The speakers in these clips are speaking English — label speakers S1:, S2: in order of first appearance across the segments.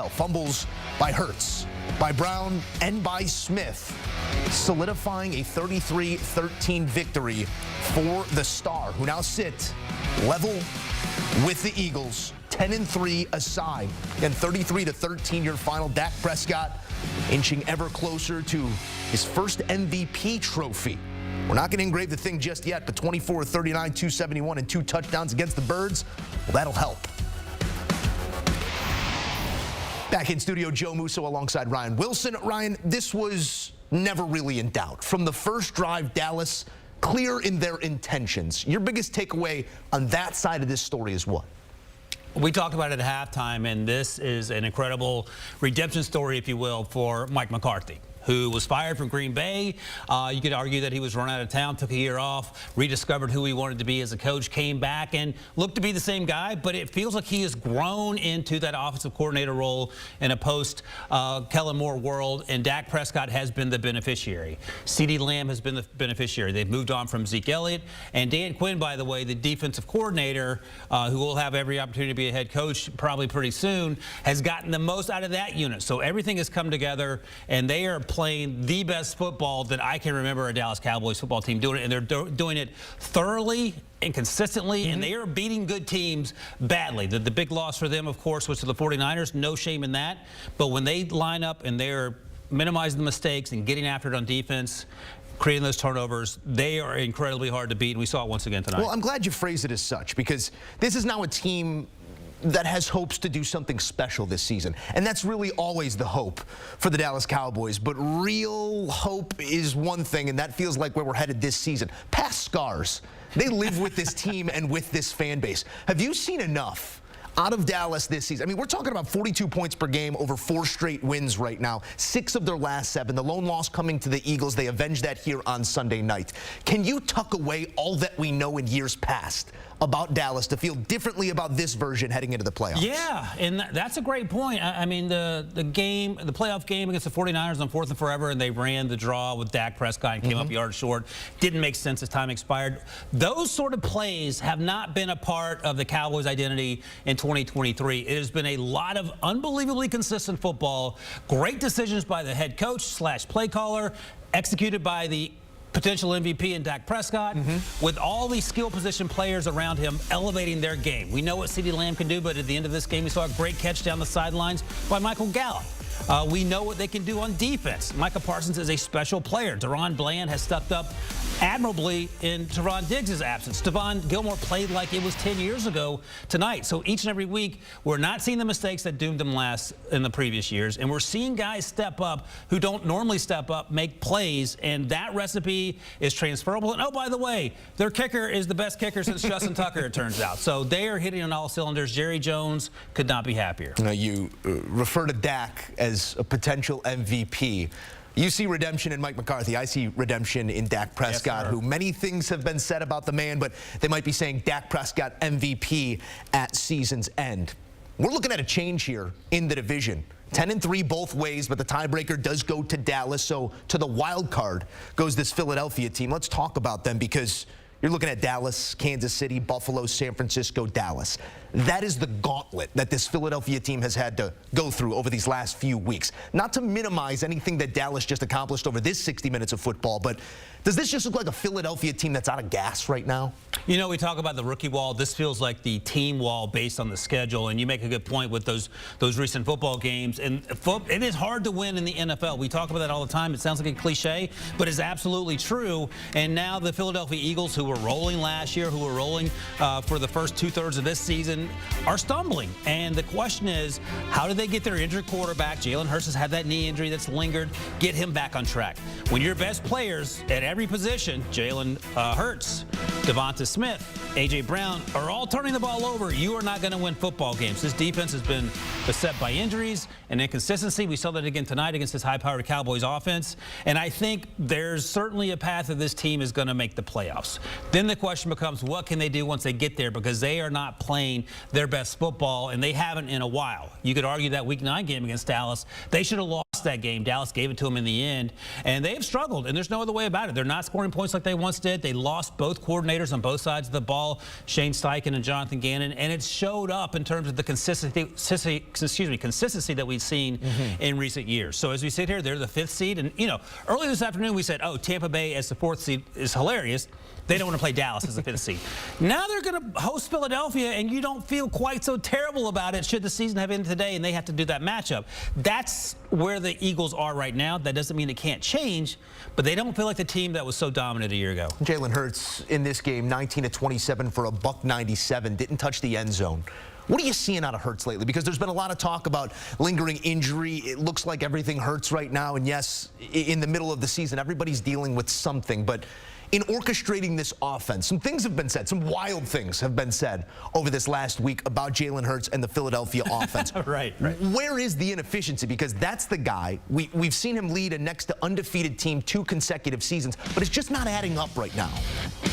S1: well. Fumbles by Hurts, by Brown, and by Smith, solidifying a 33-13 victory for the Star, who now sit level with the Eagles, 10-3 aside, and 33-13 your final. Dak Prescott inching ever closer to his first MVP trophy. We're not going to engrave the thing just yet, but 24-39, 271, and 2 touchdowns against the Birds, well, that'll help. Back in studio, Joe Musso alongside Ryan Wilson. Ryan, this was never really in doubt. From the first drive, Dallas clear in their intentions. Your biggest takeaway on that side of this story is what?
S2: We talked about it at halftime, and this is an incredible redemption story, if you will, for Mike McCarthy, who was fired from Green Bay. You could argue that he was run out of town, took a year off, rediscovered who he wanted to be as a coach, came back and looked to be the same guy, but it feels like he has grown into that offensive coordinator role in a post-Kellen Moore world, and Dak Prescott has been the beneficiary. CeeDee Lamb has been the beneficiary. They've moved on from Zeke Elliott, and Dan Quinn, by the way, the defensive coordinator, who will have every opportunity to be a head coach probably pretty soon, has gotten the most out of that unit. So everything has come together, and they are playing the best football that I can remember a Dallas Cowboys football team doing it, and they're doing it thoroughly and consistently, and they are beating good teams badly. The big loss for them, of course, was to the 49ers. No shame in that. But when they line up and they're minimizing the mistakes and getting after it on defense, creating those turnovers, they are incredibly hard to beat, and we saw it once again tonight.
S1: Well, I'm glad you phrased it as such, because this is now a team that has hopes to do something special this season. And that's really always the hope for the Dallas Cowboys. But real hope is one thing, and that feels like where we're headed this season. Past scars, they live with this team and with this fan base. Have you seen enough out of Dallas this season? I mean, we're talking about 42 points per game over 4 straight wins right now, 6 of their last 7. The lone loss coming to the Eagles. They avenged that here on Sunday night. Can you tuck away all that we know in years past about Dallas to feel differently about this version heading into the playoffs?
S2: Yeah, and that's a great point. I mean, the playoff game against the 49ers on 4th and forever, and they ran the draw with Dak Prescott and came up yards short. Didn't make sense as time expired. Those sort of plays have not been a part of the Cowboys' identity in 2023. It has been a lot of unbelievably consistent football, great decisions by the head coach / play caller, executed by the potential MVP in Dak Prescott, with all these skill position players around him elevating their game. We know what CeeDee Lamb can do, but at the end of this game, we saw a great catch down the sidelines by Michael Gallup. We know what they can do on defense. Micah Parsons is a special player. Deron Bland has stepped up admirably in Teron Diggs' absence. Stephon Gilmore played like it was 10 years ago tonight. So each and every week, we're not seeing the mistakes that doomed them last in the previous years, and we're seeing guys step up who don't normally step up, make plays, and that recipe is transferable. And oh, by the way, their kicker is the best kicker since Justin Tucker, it turns out. So they are hitting on all cylinders. Jerry Jones could not be happier.
S1: Now, you refer to Dak as a potential MVP. You see redemption in Mike McCarthy. I see redemption in Dak Prescott, who many things have been said about the man, but they might be saying Dak Prescott MVP at season's end. We're looking at a change here in the division. 10-3 both ways, but the tiebreaker does go to Dallas. So to the wild card goes this Philadelphia team. Let's talk about them, because you're looking at Dallas, Kansas City, Buffalo, San Francisco, Dallas. That is the gauntlet that this Philadelphia team has had to go through over these last few weeks. Not to minimize anything that Dallas just accomplished over this 60 minutes of football, but does this just look like a Philadelphia team that's out of gas right now?
S2: You know, we talk about the rookie wall. This feels like the team wall based on the schedule, and you make a good point with those recent football games. And it is hard to win in the NFL. We talk about that all the time. It sounds like a cliche, but it's absolutely true. And now the Philadelphia Eagles, who were rolling last year, who were rolling for the first 2/3 of this season, are stumbling. And the question is, how do they get their injured quarterback? Jalen Hurts has had that knee injury that's lingered. Get him back on track. When your best players at every position, Jalen Hurts, Devonta Smith, A.J. Brown, are all turning the ball over, you are not going to win football games. This defense has been beset by injuries and inconsistency. We saw that again tonight against this high-powered Cowboys offense. And I think there's certainly a path that this team is going to make the playoffs. Then the question becomes, what can they do once they get there? Because they are not playing their best football, and they haven't in a while. You could argue that Week 9 game against Dallas, they should have lost that game. Dallas gave it to them in the end, and they have struggled, and there's no other way about it. They're not scoring points like they once did. They lost both coordinators coordinators on both sides of the ball, Shane Steichen and Jonathan Gannon, and it showed up in terms of the consistency that we've seen in recent years. So as we sit here, they're the 5th seed, and earlier this afternoon we said, oh, Tampa Bay as the 4th seed is hilarious. They don't want to play Dallas as the 5th seed. Now they're going to host Philadelphia, and you don't feel quite so terrible about it should the season have ended today and they have to do that matchup. That's where the Eagles are right now. That doesn't mean it can't change, but they don't feel like the team that was so dominant a year ago.
S1: Jalen Hurts in this game, 19 of 27 for a $197, didn't touch the end zone. What are you seeing out of Hurts lately? Because there's been a lot of talk about lingering injury. It looks like everything hurts right now. And yes, in the middle of the season, everybody's dealing with something. But in orchestrating this offense, some things have been said, some wild things have been said over this last week about Jalen Hurts and the Philadelphia offense.
S2: Right.
S1: Where is the inefficiency? Because that's the guy. We've seen him lead a next to undefeated team 2 consecutive seasons, but it's just not adding up right now.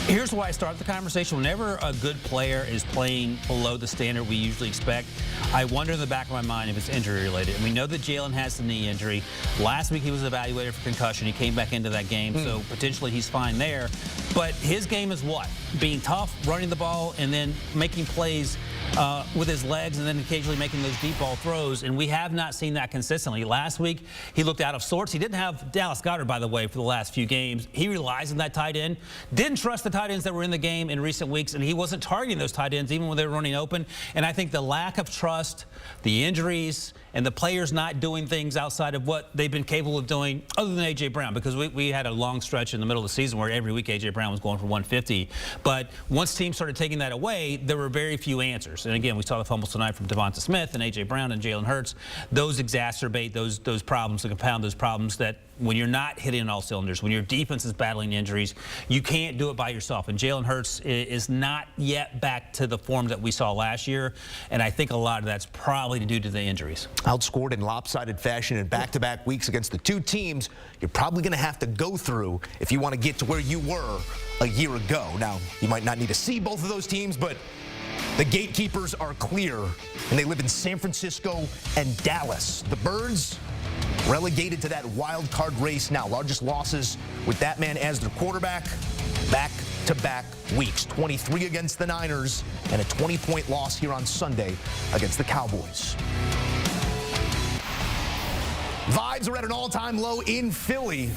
S2: Here's why I start the conversation. Whenever a good player is playing below the standard we usually expect, I wonder in the back of my mind if it's injury related. And we know that Jalen has the knee injury. Last week he was evaluated for concussion. He came back into that game, so potentially he's fine there. But his game is what? Being tough, running the ball, and then making plays with his legs, and then occasionally making those deep ball throws. And we have not seen that consistently. Last week, he looked out of sorts. He didn't have Dallas Goedert, by the way, for the last few games. He relies on that tight end. Didn't trust the tight ends that were in the game in recent weeks, and he wasn't targeting those tight ends even when they were running open. And I think the lack of trust, the injuries, and the players not doing things outside of what they've been capable of doing other than A.J. Brown, because we had a long stretch in the middle of the season where every week A.J. Brown was going for 150. But once teams started taking that away, there were very few answers. And again, we saw the fumbles tonight from Devonta Smith and A.J. Brown and Jalen Hurts. Those exacerbate those problems and compound those problems that when you're not hitting on all cylinders, when your defense is battling injuries, you can't do it by yourself. And Jalen Hurts is not yet back to the form that we saw last year. And I think a lot of that's probably due to the injuries.
S1: Outscored in lopsided fashion in back-to-back weeks against the 2 teams you're probably going to have to go through if you want to get to where you were a year ago. Now, you might not need to see both of those teams, but the gatekeepers are clear, and they live in San Francisco and Dallas. The Birds relegated to that wild card race now. Largest losses with that man as their quarterback back-to-back weeks. 23 against the Niners and a 20-point loss here on Sunday against the Cowboys. Vibes are at an all-time low in Philly.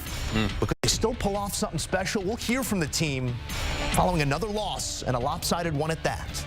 S1: But could they still pull off something special? We'll hear from the team following another loss, and a lopsided one at that.